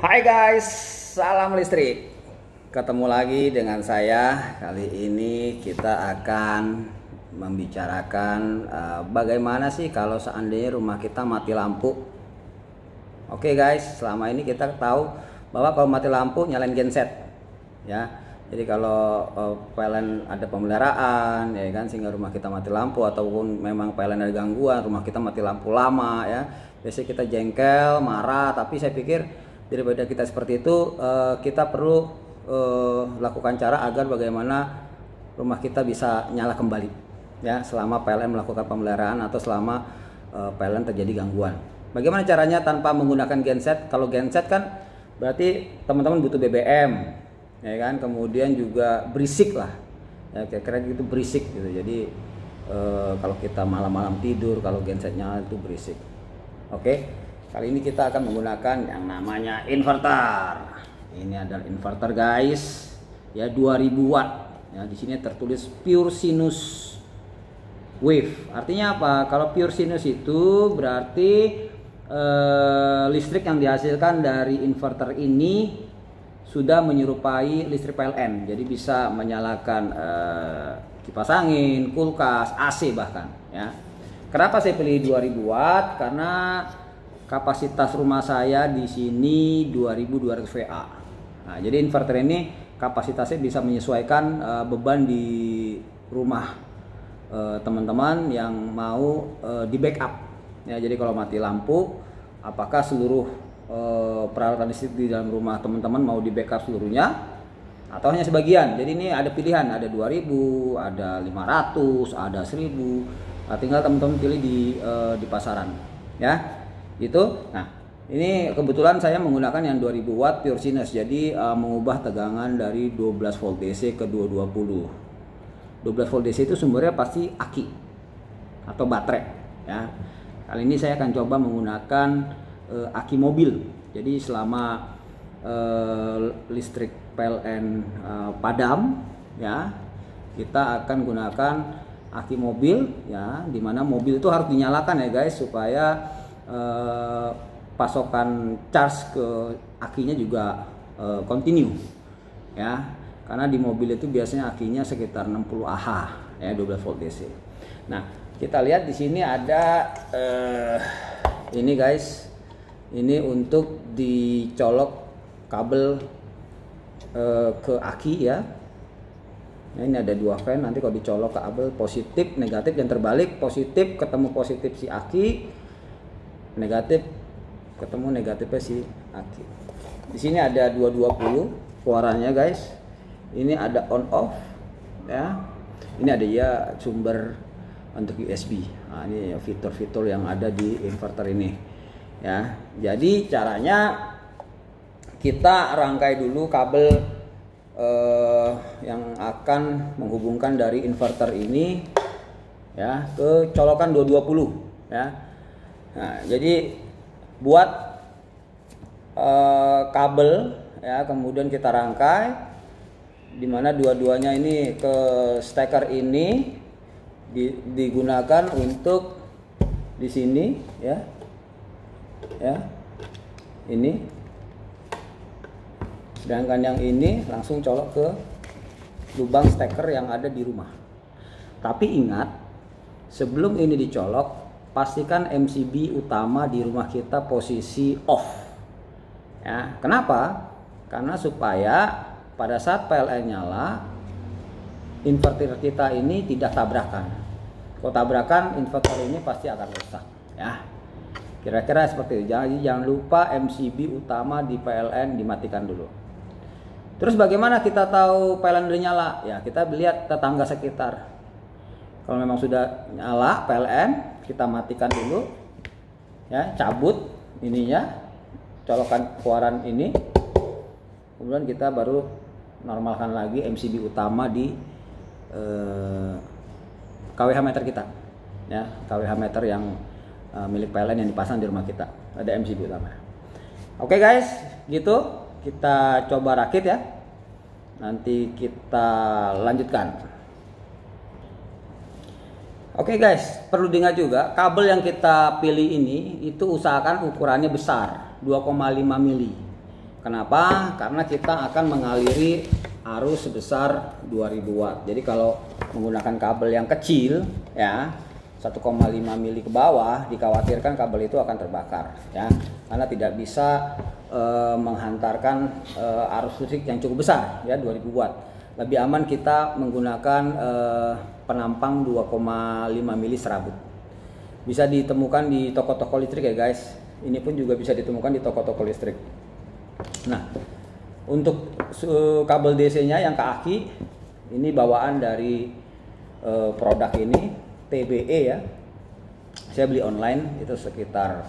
Hai guys, salam listrik. Ketemu lagi dengan saya. Kali ini kita akan membicarakan bagaimana sih kalau seandainya rumah kita mati lampu. Oke guys, selama ini kita tahu bahwa kalau mati lampu nyalain genset, ya. Jadi kalau PLN ada pemeliharaan, ya kan, sehingga rumah kita mati lampu ataupun memang PLN ada gangguan, rumah kita mati lampu lama, ya. Biasanya kita jengkel, marah, tapi saya pikir daripada kita seperti itu, kita perlu lakukan cara agar bagaimana rumah kita bisa nyala kembali, ya, selama PLN melakukan pemeliharaan atau selama PLN terjadi gangguan. Bagaimana caranya tanpa menggunakan genset? Kalau genset kan berarti teman-teman butuh BBM, ya kan, kemudian juga berisik lah, ya, kira-kira gitu, berisik gitu. Jadi kalau kita malam-malam tidur, kalau genset nyala itu berisik. Oke, kali ini kita akan menggunakan yang namanya inverter. Ini adalah inverter guys, ya, 2000 watt. Ya, di sini tertulis pure sinus wave. Artinya apa? Kalau pure sinus itu berarti listrik yang dihasilkan dari inverter ini sudah menyerupai listrik PLN. Jadi bisa menyalakan kipas angin, kulkas, AC bahkan, ya. Kenapa saya pilih 2000 watt? Karena kapasitas rumah saya di sini 2200 VA. Nah, jadi inverter ini kapasitasnya bisa menyesuaikan beban di rumah teman-teman yang mau di backup. Ya, jadi kalau mati lampu, apakah seluruh peralatan listrik di dalam rumah teman-teman mau di backup seluruhnya atau hanya sebagian? Jadi ini ada pilihan, ada 2000, ada 500, ada 1000. Nah, tinggal teman-teman pilih di pasaran, ya, gitu. Nah, ini kebetulan saya menggunakan yang 2000 watt pure sinus, jadi mengubah tegangan dari 12 volt DC ke 220. 12 volt DC itu sumbernya pasti aki atau baterai, ya. Kali ini saya akan coba menggunakan aki mobil. Jadi selama listrik PLN padam, ya, kita akan gunakan aki mobil, ya, dimana mobil itu harus dinyalakan ya guys, supaya pasokan charge ke akinya juga continue, ya, karena di mobil itu biasanya akinya sekitar 60 Ah, ya, 12 volt DC. Nah, kita lihat di sini ada ini guys, ini untuk dicolok kabel ke aki, ya. Nah, ini ada dua fan, nanti kalau dicolok kabel positif, negatif, dan terbalik, positif ketemu positif si aki, negatif ketemu negatifnya si aki. Di sini ada 220 keluarannya guys. Ini ada on off, ya. Ini ada ya sumber untuk USB. Nah, ini fitur-fitur yang ada di inverter ini, ya. Jadi caranya kita rangkai dulu kabel yang akan menghubungkan dari inverter ini, ya, ke colokan 220, ya. Nah, jadi buat kabel, ya, kemudian kita rangkai, dimana dua-duanya ini ke steker ini digunakan untuk di sini, ya, ya, ini. Sedangkan yang ini langsung colok ke lubang steker yang ada di rumah. Tapi ingat, sebelum ini dicolok, pastikan MCB utama di rumah kita posisi off, ya. Kenapa? Karena supaya pada saat PLN nyala, inverter kita ini tidak tabrakan. Kalau tabrakan, inverter ini pasti akan rusak, ya. Kira-kira seperti itu. Jadi jangan lupa MCB utama di PLN dimatikan dulu. Terus bagaimana kita tahu PLN udah nyala? Ya, kita lihat tetangga sekitar. Kalau memang sudah nyala PLN, kita matikan dulu, ya, cabut ininya, colokan keluaran ini, kemudian kita baru normalkan lagi MCB utama di KWH meter kita, ya, KWH meter yang milik PLN yang dipasang di rumah kita, ada MCB utama. Oke guys, gitu. Kita coba rakit, ya. Nanti kita lanjutkan. Oke guys, perlu diingat juga kabel yang kita pilih ini itu usahakan ukurannya besar, 2,5 mili. Kenapa? Karena kita akan mengaliri arus sebesar 2000 watt. Jadi kalau menggunakan kabel yang kecil ya 1,5 mili ke bawah, dikhawatirkan kabel itu akan terbakar ya, karena tidak bisa menghantarkan arus listrik yang cukup besar ya 2000 watt. Lebih aman kita menggunakan penampang 2,5 mili serabut. Bisa ditemukan di toko-toko listrik ya guys. Ini pun juga bisa ditemukan di toko-toko listrik. Nah, untuk kabel DC-nya yang ke aki, ini bawaan dari produk ini TBE ya. Saya beli online itu sekitar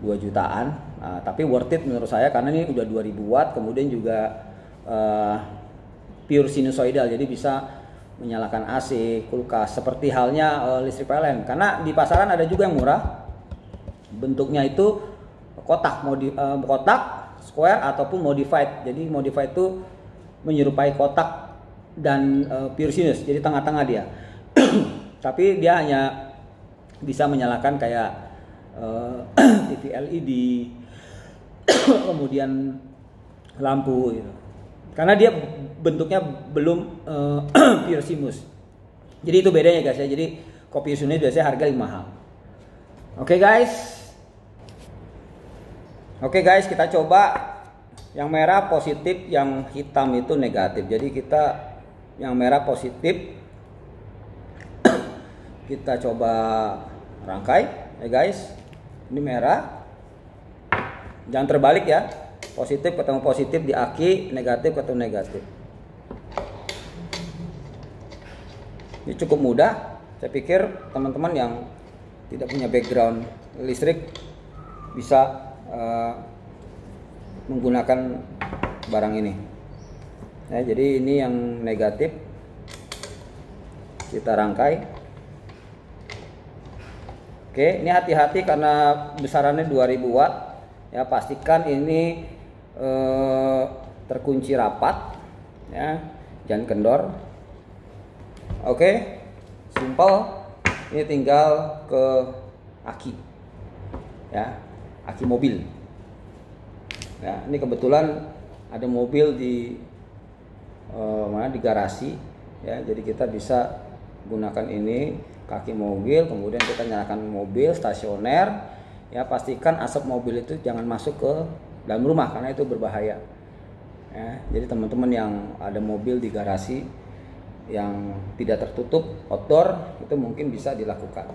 2 jutaan. Tapi worth it menurut saya karena ini udah 2000 watt, kemudian juga pure sinusoidal, jadi bisa menyalakan AC, kulkas, seperti halnya listrik PLN. Karena di pasaran ada juga yang murah, bentuknya itu kotak, kotak square ataupun modified. Jadi modified itu menyerupai kotak dan pure sinus, jadi tengah-tengah dia. Tapi dia hanya bisa menyalakan kayak TV LED, kemudian lampu gitu. Karena dia bentuknya belum pure sinus. Jadi itu bedanya guys ya. Jadi kopi sinus biasanya harga lebih mahal. Oke guys, kita coba yang merah positif, yang hitam itu negatif. Jadi kita yang merah positif kita coba rangkai ya guys. Ini merah, jangan terbalik ya, positif ketemu positif di aki, negatif ketemu negatif. Ini cukup mudah. Saya pikir teman-teman yang tidak punya background listrik bisa menggunakan barang ini ya. Jadi ini yang negatif kita rangkai. Oke, ini hati-hati karena besarannya 2000 watt ya, pastikan ini terkunci rapat ya, jangan kendor. Oke, simple. Ini tinggal ke aki ya, aki mobil ya. Ini kebetulan ada mobil di di garasi ya, jadi kita bisa gunakan ini kaki mobil, kemudian kita nyalakan mobil stasioner ya. Pastikan asap mobil itu jangan masuk ke dalam rumah karena itu berbahaya ya. Jadi teman-teman yang ada mobil di garasi yang tidak tertutup outdoor, itu mungkin bisa dilakukan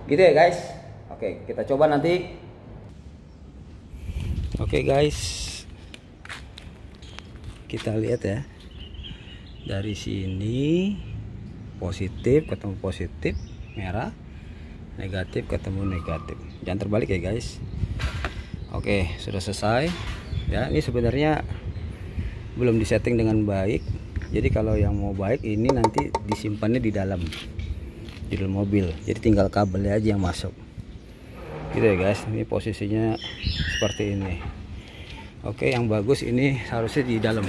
gitu ya guys. Oke, kita coba nanti. Oke guys, kita lihat ya, dari sini positif ketemu positif, merah, negatif ketemu negatif, jangan terbalik ya guys. Oke, sudah selesai ya. Ini sebenarnya belum disetting dengan baik, jadi kalau yang mau baik ini nanti disimpannya di dalam mobil, jadi tinggal kabelnya aja yang masuk gitu ya guys. Ini posisinya seperti ini. Oke, yang bagus ini harusnya di dalam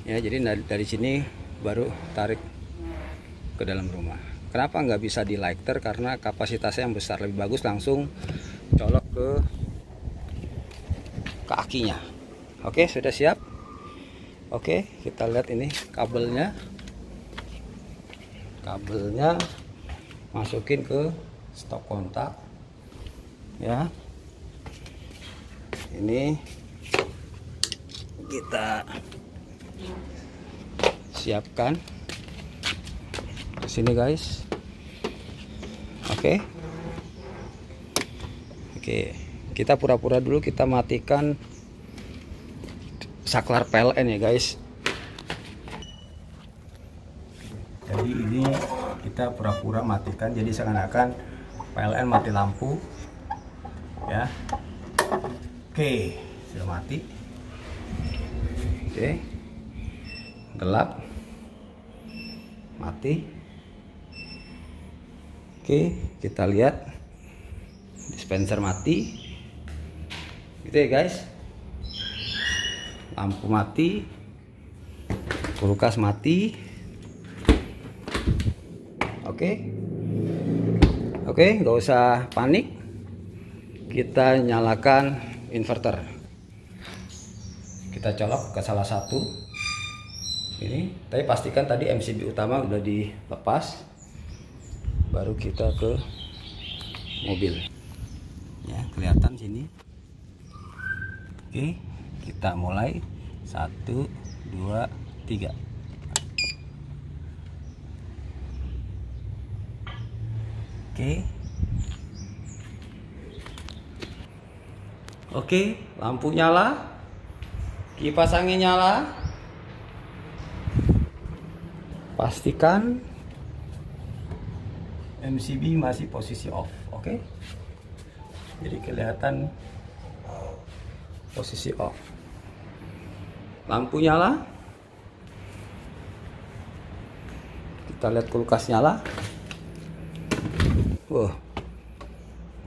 ya, jadi dari sini baru tarik ke dalam rumah. Kenapa nggak bisa di lighter? Karena kapasitasnya yang besar, lebih bagus langsung colok ke akinya. Oke, sudah siap. Oke, kita lihat ini kabelnya masukin ke stop kontak ya. Ini kita siapkan ke sini guys. Oke, kita pura-pura dulu kita matikan saklar PLN ya guys. Jadi ini kita pura-pura matikan, jadi seakan-akan PLN mati lampu ya. Oke, sudah mati. Oke, gelap, mati. Oke, kita lihat dispenser mati gitu ya guys. Lampu mati, kulkas mati. Oke, nggak usah panik, kita nyalakan inverter kita colok ke salah satu ini. Tapi pastikan tadi MCB utama udah dilepas, baru kita ke mobil ya, kelihatan sini. Oke, kita mulai 1 2 3. Oke, lampu nyala, kipas angin nyala. Pastikan MCB masih posisi off. Oke, jadi kelihatan posisi off. Lampu nyala, kita lihat kulkas nyala. Wow,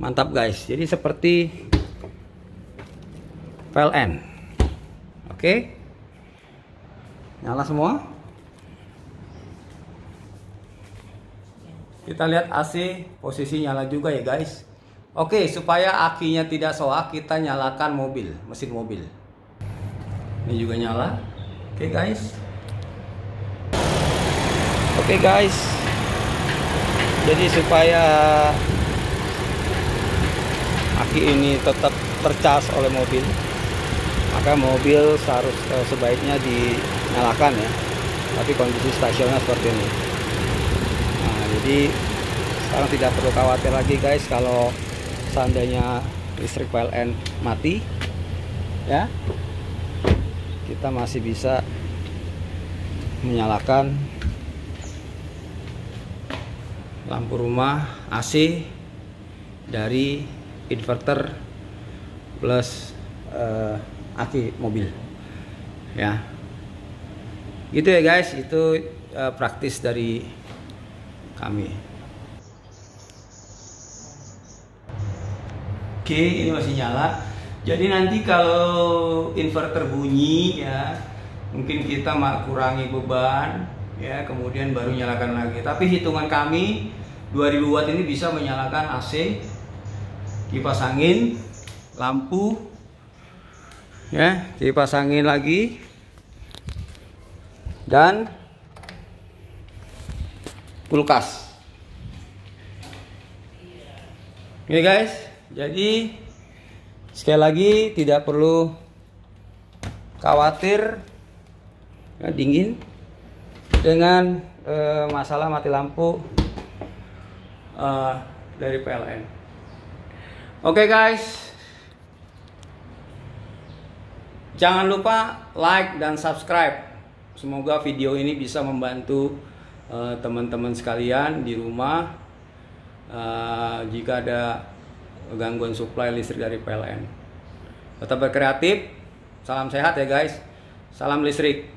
mantap guys. Jadi seperti PLN. Oke, nyala semua. Kita lihat AC posisi nyala juga ya guys. Oke, supaya akinya tidak soak, kita nyalakan mobil, mesin mobil. Ini juga nyala. Oke guys. Oke guys. Jadi supaya aki ini tetap tercas oleh mobil, maka mobil sebaiknya dinyalakan ya. Tapi kondisi stasioner seperti ini. Nah, jadi sekarang tidak perlu khawatir lagi guys kalau seandainya listrik PLN mati ya, kita masih bisa menyalakan lampu rumah AC dari inverter plus aki mobil ya. Gitu ya guys, itu praktis dari kami. Oke, ini masih nyala. Jadi nanti kalau inverter bunyi ya, mungkin kita kurangi beban ya, kemudian baru nyalakan lagi. Tapi hitungan kami 2000 watt ini bisa menyalakan AC, kipas angin, lampu ya, kipas angin lagi, dan kulkas. Oke guys, jadi sekali lagi tidak perlu khawatir ya, dingin dengan masalah mati lampu dari PLN. Oke guys, jangan lupa like dan subscribe. Semoga video ini bisa membantu teman-teman sekalian di rumah jika ada gangguan suplai listrik dari PLN. Tetap berkreatif, salam sehat ya guys, salam listrik.